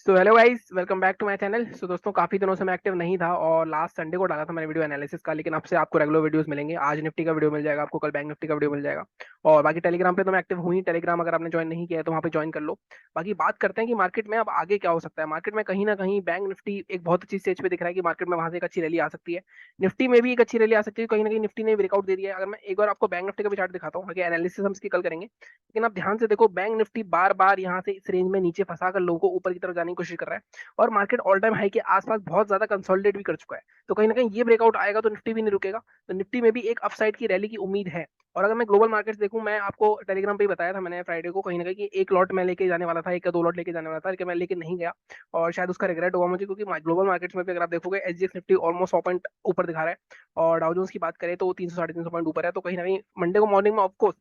So hello guys, welcome back to my channel. So दोस्तों, काफी दिनों से मैं एक्टिव नहीं था और लास्ट संडे को डाला था मैंने वीडियो एनालिसिस का, लेकिन अब से आपको रेगुलर वीडियोस मिलेंगे। आज निफ्टी का वीडियो मिल जाएगा आपको, कल बैंक निफ्टी का वीडियो मिल जाएगा। और बाकी टेलीग्राम पे तो मैं एक्टिव हूँ ही। टेलीग्राम अगर आपने ज्वाइन नहीं किया है तो वहाँ पे ज्वाइन कर लो। बाकी बात करते हैं कि मार्केट में अब आगे क्या हो सकता है। मार्केट में कहीं ना कहीं बैंक निफ्टी एक बहुत अच्छी स्टेज पे दिख रहा है कि मार्केट में वहां से एक अच्छी रैली आ सकती है। निफ्टी में भी एक अच्छी रैली आ सकती है। कहीं ना कहीं निफ्टी ने ब्रेकआउट दे दिया है। अगर मैं एक बार आपको बैंक निफ्टी का भी चार्ट दिखाता हूँ, एनालिसिस हम इसकी कल करेंगे, लेकिन आप ध्यान से देखो, बैंक निफ्टी बार बार यहाँ से इस रेंज में नीचे फंसा कर लोगों को ऊपर की तरफ जाने की कोशिश कर रहा है। और मार्केट ऑल टाइम हाई के आसपास बहुत ज्यादा कंसोलिडेट भी कर चुका है। तो कहीं ना कहीं ये ब्रेकआउट आएगा तो निफ्टी भी नहीं रुकेगा। तो निफ्टी में भी एक अपसाइड की रैली की उम्मीद है। और अगर मैं ग्लोबल मार्केट्स देखूं, मैं आपको टेलीग्राम पे ही बताया था मैंने फ्राइडे को, कहीं ना कहीं कि एक लॉट मैं लेके जाने वाला था, एक या दो लॉट लेके जाने वाला था, लेकिन मैं लेके नहीं गया। और शायद उसका रिग्रेट होगा मुझे, क्योंकि ग्लोबल मार्केट्स में भी अगर आप देखोगे, एसजीएक्स निफ्टी ऑलमोस्ट 100 पॉइंट ऊपर दिखा रहा है। और डाउ जोन्स की बात करें तो वो 300 साढ़े 300 पॉइंट ऊपर है। तो कहीं ना कहीं मंडे को मॉर्निंग में ऑफकोर्स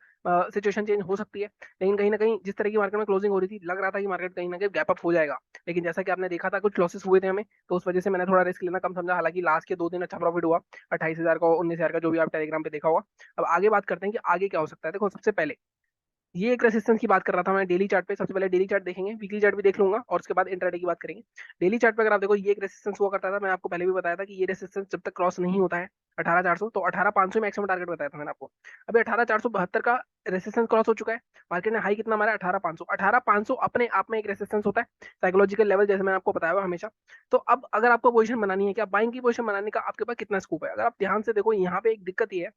सिचुएशन चेंज हो सकती है, लेकिन कहीं ना कहीं जिस तरह की मार्केट में क्लोजिंग हो रही थी, लग रहा था कि मार्केट कहीं ना कहीं गैप अप हो जाएगा। लेकिन जैसा कि आपने देखा था, कुछ लॉसेस हुए थे हमें, तो उस वजह से मैंने थोड़ा रिस्क लेना कम समझा। हालांकि लास्ट के 2 दिन अच्छा प्रॉफिट हुआ, 28,000 का, 19,000 का, जो भी आप टेलीग्राम पे देखा होगा। अब आगे बात करते हैं कि आगे क्या हो सकता है। देखो, सबसे पहले ये एक रेसिस्टेंस की बात कर रहा था मैं डेली चार्ट पे। सबसे पहले डेली चार्ट देखेंगे, वीकली चार्ट भी देख लूंगा, और उसके बाद इंट्राडे की बात करेंगे। डेली चार्ट पे अगर आप देखो, ये एक रेसिस्टेंस हुआ करता था। मैं आपको पहले भी बताया था कि ये रेसिस्टेंस जब तक क्रॉस नहीं होता है 18,400, तो 18,500 मैक्सिमम टारगेट बताया था मैंने आपको। अभी 18,472 का रेसिस्टेंस क्रॉस हो चुका है। मार्केट ने हाई कितना मारा है? 18,500। 18,500 अपने आप में एक रेसिस्टेंस होता है, साइकोलॉजिकल लेवल, जैसे मैंने आपको बताया हुआ हमेशा। तो अब अगर आपको पोजीशन बनानी है, कि आप बाइंग की पोजीशन बनाने का आपके पास कितना स्कोप है, अगर आप ध्यान से देखो, यहाँ पे एक दिक्कत ये है।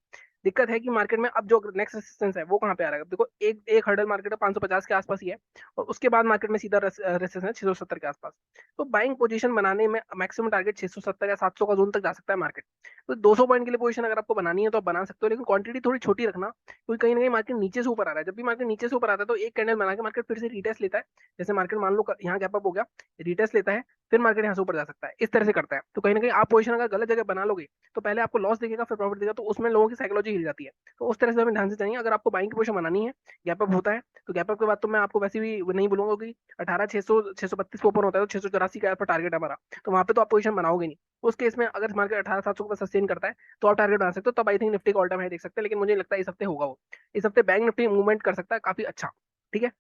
दिक्कत है कि मार्केट में अब जो नेक्स्ट रेसिस्टेंस है वो कहाँ पे आ रहा है। अब देखो, एक एक हर्डल मार्केट है 550 के आसपास ही है, और उसके बाद मार्केट में सीधा रेसिस्टेंस है 670 के आसपास। तो बाइंग पोजीशन बनाने में मैक्सिमम टारगेट 670 या 700 का जोन तक जा सकता है मार्केट। तो 200 पॉइंट के लिए पोजीशन अगर आपको बनानी है तो आप बना सकते हो, लेकिन क्वांटिटी थोड़ी छोटी रखना, क्योंकि कहीं ना कहीं मार्केट नीचे से ऊपर आ रहा है। जब भी मार्केट नीचे से ऊपर आता है तो एक कैंडल बना के मार्केट फिर से रिटेस्ट लेता है। जैसे मार्केट मान लो यहाँ गैप अप हो गया, रिटेस्ट लेता है, फिर मार्केट यहाँ से ऊपर जा सकता है, इस तरह से करता है। तो कहीं ना कहीं आप पोजीशन अगर गलत जगह बना लोगे तो पहले आपको लॉस दिखेगा, फिर प्रॉफिट दिखेगा, तो उसमें लोगों की साइकोलॉजी हिल जाती है। तो उस तरह से हमें ध्यान से चाहिए। अगर आपको बाइंग की पोजीशन बनानी है, गैप अप होता है, तो गैप अप के बाद तो मैं आपको वैसे भी नहीं बोलूंगा कि 18,600 632 ओपन होता है तो 684 का टारगेट है हमारा, तो वहां पे तो आप पोजीशन बनाओगे नहीं। उस केस में अगर मार्केट 18,700 को सस्टेन करता है तो आप टारगेट बना सकते हो। तब आई थिंक निफ्टी का ऑल टाइम हाई देख सकते हैं, लेकिन मुझे लगता है इस हफ्ते होगा वो। इस हफ्ते बैंक निफ्टी मूवमेंट कर सकता है काफी अच्छा। ठीक है,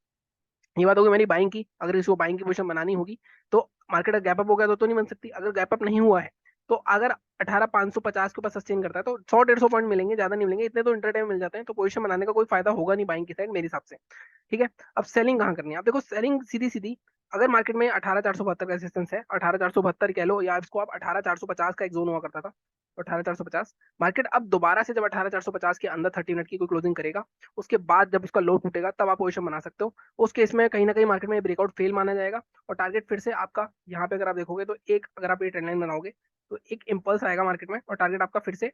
ये बात होगी मेरी बाइंग की। अगर इसको बाइंग की पोजीशन बनानी होगी तो मार्केट गैप अप हो गया तो नहीं बन सकती। अगर गैप अप नहीं हुआ है तो अगर 18,550 के ऊपर सस्टेन करता है तो 100 150 पॉइंट मिलेंगे, ज्यादा नहीं मिलेंगे, इतने तो इंटरटेन मिल जाते हैं। तो पोजीशन बनाने का कोई फायदा होगा नहीं बाइंग की साइड, मेरे हिसाब से। ठीक है, अब सेलिंग कहाँ करनी है? आप देखो, सेलिंग सीधी सीधी, अगर मार्केट में 18,472 का रेजिस्टेंस है, 18,472 कह लो, या इसको आप 18,450 का एक जोन हुआ करता था, 18,450, मार्केट अब दोबारा से जब 18,450 के अंदर 30 मिनट की कोई क्लोजिंग करेगा, उसके बाद जब उसका लो टूटेगा तब आप पोजीशन बना सकते हो। उस केस में कहीं ना कहीं मार्केट में ब्रेकआउट फेल माना जाएगा, और टारगेट फिर से आपका यहाँ पे अगर आप देखोगे तो एक, अगर आप ये ट्रेंड लाइन बनाओगे तो एक इंपल्स आएगा मार्केट में, और टारगेट आपका फिर से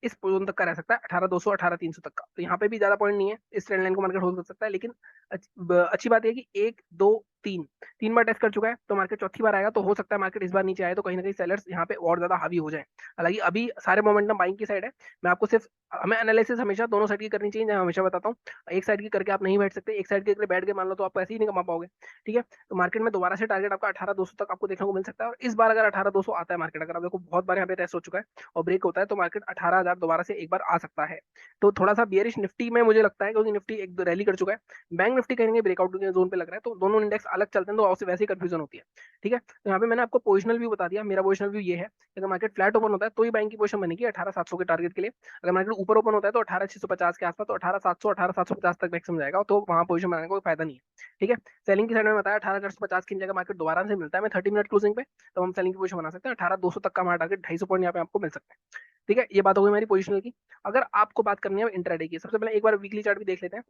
इस जोन तक का रह सकता है, 18,200 18,300 तक का। तो यहाँ पे भी ज्यादा पॉइंट नहीं है, इस ट्रेंड लाइन को मार्केट होल्ड कर सकता है। लेकिन अच्छी बात यह कि एक दो तीन, 3 बार टेस्ट कर चुका है, तो मार्केट चौथी बार आएगा, तो हो सकता है मार्केट इस बार नीचे आए तो कहीं ना कहीं सेलर्स यहाँ पे और ज्यादा हावी हो जाए। हालांकि अभी सारे मोमेंटम बाइंग की साइड है। मैं आपको सिर्फ, हमें एनालिसिस हमेशा दोनों साइड की करनी चाहिए, मैं हमेशा बताता हूँ। एक साइड की करके आप नहीं बैठ सकते, एक साइड के बैठ के मान लो तो आप ऐसे ही नहीं कमा पाओगे। ठीक है, तो मार्केट में दोबारा से टारगेट आपका 18,200 तक आपको देखने को मिल सकता है। और इस बार अगर 18,200 आता है मार्केट, अगर आप देखो बहुत बार यहाँ पे टेस्ट हो चुका है और ब्रेक होता है, तो मार्केट 18,000 दोबारा से एक बार आ सकता है। तो थोड़ा सा बियरिश निफ्टी में मुझे लगता है, क्योंकि निफ्टी एक रैली कर चुका है। बैंक निफ्टी कहेंगे ब्रेकआउट के जोन पे लग रहा है, तो दोनों इंडेक्स अलग चलते हैं, तो वैसे ही कंफ्यूजन होती है। ठीक है, तो यहाँ पे मैंने आपको पोजिशनल व्यू बता दिया। मेरा पोजिशनल व्यू ये है कि अगर मार्केट फ्लैट ओपन होता है तो ही बैंक की पोजिशन बनेगी 18,700 के टारगेट के लिए। अगर मार्केट ऊपर ओपन होता है तो 18,650 के आसपास, तो 18,700 18,750 तक मैक्सिमम जाएगा, तो वहां पोजिशन बनाने का कोई फायदा नहीं है। ठीक है, सेलिंग की साइड में बताया 18,450 की जगह मार्केट दोबारा से मिलता है मैं 30 मिनट क्लोजिंग पे, तो हम सेलिंग की पोजिशन बना सकते हैं। 18,200 तक का हमारा टारगेट 250 पॉइंट यहाँ पे आपको मिल सकता है। ठीक है, ये बात होगी मेरी पोजिशनल की। अगर आपको बात करनी है इंट्राडे की, सबसे पहले एक बार वीकली चार्ट भी देख लेते हैं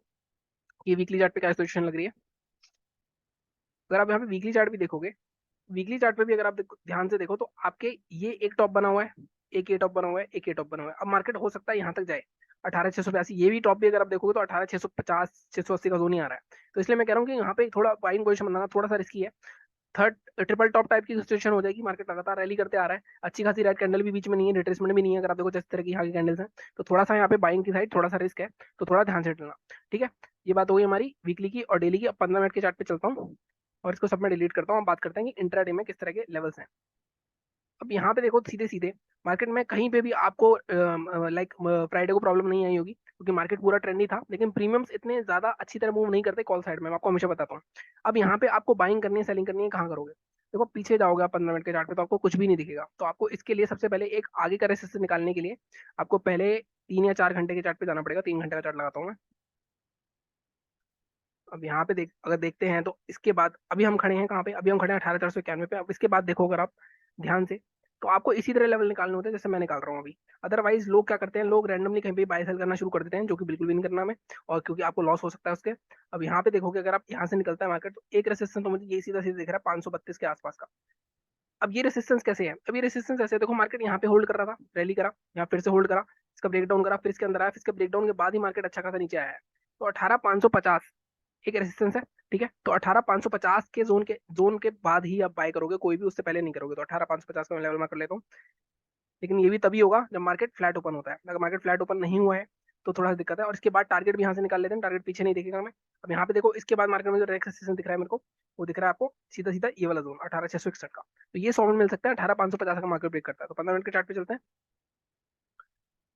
कि वीकली चार्ट पे क्या सिचुएशन लग रही है। अगर आप यहाँ पे वीकली चार्ट भी देखोगे, वीकली चार्ट पे भी अगर आप ध्यान से देखो तो आपके ये एक टॉप बना हुआ है, एक ये टॉप बना हुआ है, एक ये टॉप बना हुआ है। अब मार्केट हो सकता है यहाँ तक जाए 18,682, ये भी टॉप भी अगर आप देखोगे तो 18,650 680 का जोन ही आ रहा है। तो इसलिए मैं कह रहा हूँ कि यहाँ पे थोड़ा बाइंग पोजीशन बनाना थोड़ा सा रिस्की है। थर्ड, ट्रिपल टॉप टाइप की सिचुएशन हो जाएगी, मार्केट लगातार रैली करते आ रहा है, अच्छी खासी रेड कैंडल भी बीच में नहीं है, रिट्रेसमेंट भी नहीं है, अगर आप देखो जिस तरह की यहाँ की कैंडल्स हैं, तो थोड़ा सा यहाँ पे बाइंग की साइड थोड़ा सा रिस्क है, तो थोड़ा ध्यान से चलना। ठीक है, ये बात होगी हमारी वीकली की और डेली की। अब 15 मिनट के चार्ट पे चलता हूँ और इसको सब में डिलीट करता हूँ। हम बात करते हैं कि इंट्राडे में किस तरह के लेवल्स हैं। अब यहाँ पे देखो, सीधे सीधे मार्केट में कहीं पे भी आपको लाइक फ्राइडे को प्रॉब्लम नहीं आई होगी, क्योंकि मार्केट पूरा ट्रेंडी था, लेकिन प्रीमियम्स इतने ज्यादा अच्छी तरह मूव नहीं करते कॉल साइड में, मैं आपको हमेशा बताता हूँ। अब यहाँ पे आपको बाइंग करनी है, सेलिंग करनी है, कहाँ करोगे? देखो पीछे जाओगे आप 15 मिनट के चार्ट पे तो आपको कुछ भी नहीं दिखेगा। तो आपको इसके लिए सबसे पहले एक आगे का रेसिस्टेंस निकालने के लिए आपको पहले 3 या 4 घंटे के चार्ट पे जाना पड़ेगा। 3 घंटे का चार्ट लगाता हूँ मैं। अब यहाँ पे अगर देखते हैं तो इसके बाद अभी हम खड़े हैं कहाँ पे, अभी हम खड़े हैं 18,491 पे। अब इसके बाद देखो अगर आप ध्यान से, तो आपको इसी तरह लेवल निकालने होते हैं जैसे मैं निकाल रहा हूँ अभी। अदरवाइज लोग क्या करते हैं, लोग रैंडमली कहीं पे बाय सेल करना शुरू कर देते हैं, जो कि बिल्कुल भी नहीं करना हमें, और क्योंकि आपको लॉस हो सकता है उसके। अब यहाँ पे देखोगे अगर आप यहाँ से निकलता है मार्केट, तो एक रेसिस्टेंस तो मुझे ये सीधा सीधा दिख रहा है 532 के आसपास का। अब ये रेसिस्टेंस कैसे है, अब ये रेसिस्टेंस ऐसे है, देखो मार्केट यहाँ पे होल्ड कर रहा था, रैली करा, यहाँ फिर से होल्ड करा, इसका ब्रेकडाउन करा, फिर इसके अंदर आया, फिर इसके ब्रेकडाउन के बाद ही मार्केट अच्छा खासा नीचे आया है। तो 18,550 एक रेसिस्टेंस है, ठीक है। तो 18,550 के जोन के बाद ही आप बाय करोगे, कोई भी उससे पहले नहीं करोगे। तो 18,550 का मैं लेवल मार्क कर लेता हूँ। लेकिन ये भी तभी होगा जब मार्केट फ्लैट ओपन होता है। अगर मार्केट फ्लैट ओपन नहीं हुआ है तो थोड़ा सा दिक्कत है। और इसके बाद टारगेट भी यहाँ से निकाल लेते हैं, टारगेट पीछे नहीं दिखेगा हमें। अब यहाँ पे देखो इसके बाद मार्केट में जो रेजिस्टेंस दिख रहा है मेरे को, वो दिख रहा है आपको सीधा सीधा ये वाला जोन 18,661 का। तो ये 100 मिनट मिल सकता है, 18,550 का मार्केट ब्रेक करता है। तो 15 मिनट के चार्ट पे चलते हैं।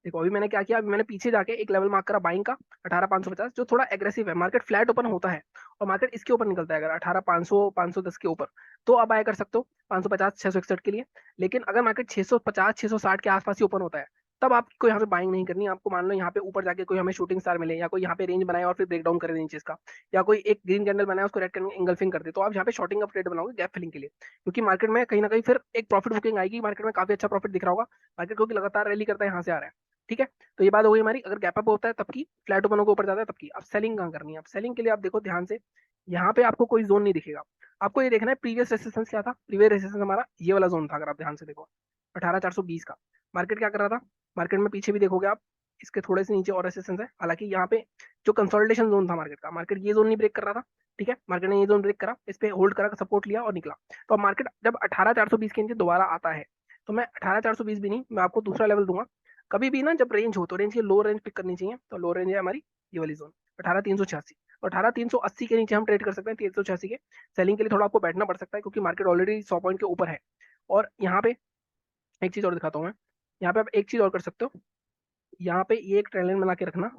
देखो अभी मैंने क्या किया, अभी मैंने पीछे जाके एक लेवल मार्क करा बाइंग का 18,550, जो थोड़ा एग्रेसिव है। मार्केट फ्लैट ओपन होता है और मार्केट इसके ऊपर निकलता है अगर 18,500 510 के ऊपर, तो आप बाय कर सकते हो 550 661 के लिए। लेकिन अगर मार्केट 650 660 के आसपास ही ओपन होता है, तब आपको यहाँ पे बाइंग नहीं करनी है। आपको मान लो यहाँ पे ऊपर जाके कोई हमें शूटिंग स्टार मिले, या कोई यहाँ पे रेंज बनाए और फिर ब्रेक डाउन करे नीचे इसका, या कोई एक ग्रीन कैंडल बनाए उसको रेड कैंडल इंगल्फिंग कर दे, तो आप यहाँ पे शॉर्टिंग का ट्रेड बनाओगे गैप फिलिंग के लिए। क्योंकि मार्केट में कहीं ना कहीं फिर एक प्रॉफिट बुकिंग आएगी, मार्केट में काफी अच्छा प्रॉफिट दिख रहा होगा मार्केट, क्योंकि लगातार रैली करता है यहाँ से आ रहा है, ठीक है। तो ये बात हो गई हमारी, अगर गैप अप होता है तब की, फ्लैट ओपन होकर ऊपर जाता है तब की। अब सेलिंग कहाँ करनी है, अब सेलिंग के लिए आप देखो ध्यान से, यहाँ पे आपको कोई जोन नहीं दिखेगा। आपको ये देखना है प्रीवियस रेजिस्टेंस क्या था। प्रीवियस रेजिस्टेंस हमारा ये वाला जोन था, अगर आप ध्यान से देखो 18,420 का। मार्केट क्या कर रहा था, मार्केट में पीछे भी देखोगे आप, इसके थोड़े से नीचे और रेजिस्टेंस है। हालांकि यहाँ पे जो कंसोलिडेशन जोन था मार्केट का, मार्केट ये जोन नहीं ब्रेक कर रहा था, ठीक है। मार्केट ने ये जोन ब्रेक करा, इस पे होल्ड करा, सपोर्ट लिया और निकला। तो अब मार्केट जब 18,420 के नीचे दोबारा आता है, तो मैं 18,420 भी नहीं, मैं आपको दूसरा लेवल दूंगा। कभी भी ना जब रेंज हो तो रेंज की लो रेंज पिक करनी चाहिए। तो लो रेंज है हमारी ये वाली जोन 18,386। तो 18,380 के नीचे हम ट्रेड कर सकते हैं, 386 के। सेलिंग के लिए थोड़ा आपको बैठना पड़ सकता है, क्योंकि मार्केट ऑलरेडी 100 पॉइंट के ऊपर है। और यहाँ पे एक चीज और दिखाता हूँ मैं, यहाँ पे आप एक चीज और कर सकते हो। यहाँ पे ये एक ट्रेंड लाइन बना के रखना,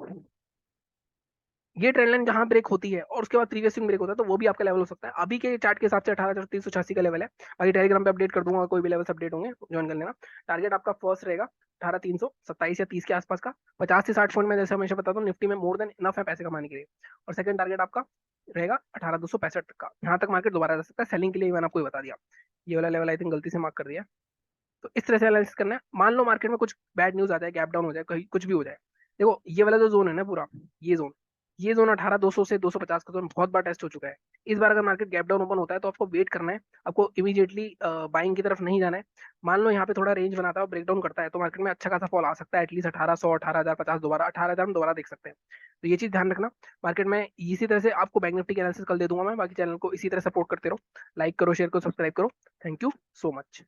ये ट्रेंड लाइन जहां ब्रेक होती है और उसके बाद प्रीवियस स्विंग ब्रेक होता है, तो वो भी आपका लेवल हो सकता है। अभी के चार्ट के हिसाब से 18,386 का लेवल है। बाकी टेलीग्राम पे अपडेट कर दूंगा, कोई भी लेवल अपडेट होंगे ज्वाइन कर लेना। टारगेट आपका फर्स्ट रहेगा 18,327 या 30 के आसपास का। 50 से 60 पॉइंट में जैसे हमेशा बताता हूँ, निफ्टी में मोर देन इनफ है पैसे कमाने के लिए। और सेकंड टारगेट आपका रहेगा 18,265 तक का। यहाँ तक मार्केट दोबारा जा सकता है। सेलिंग के लिए मैंने आपको ये बता दिया। ये वाला लेवल आई थिंक गलती से मार्क कर दिया। तो इस तरह से एनालिसिस करना है। मान लो मार्केट में कुछ बैड न्यूज आ जाए, गैप डाउन हो जाए, कहीं कुछ भी हो जाए। देखो ये वाला जो जोन है ना पूरा, ये जोन ये जोन 18,200 से 250 का जोन बहुत बार टेस्ट हो चुका है। इस बार अगर मार्केट गैप डाउन ओपन होता है तो आपको वेट करना है, आपको इमीडिएटली बाइंग की तरफ नहीं जाना है। मान लो यहाँ पे थोड़ा रेंज बनाता है और ब्रेकडाउन करता है, तो मार्केट में अच्छा खासा फॉल आ सकता है, एटलीस्ट 1800 18,050, दोबारा 18,000 हम दोबारा देख सकते हैं। तो ये चीज ध्यान रखना। मार्केट में इसी तरह से आपको बैंक निफ्टी की एनालिसिस कल दे दूंगा मैं। बाकी चैनल को इसी तरह सपोर्ट करते रहो, लाइक करो, शेयर करो, सब्सक्राइब करो। Thank you so much.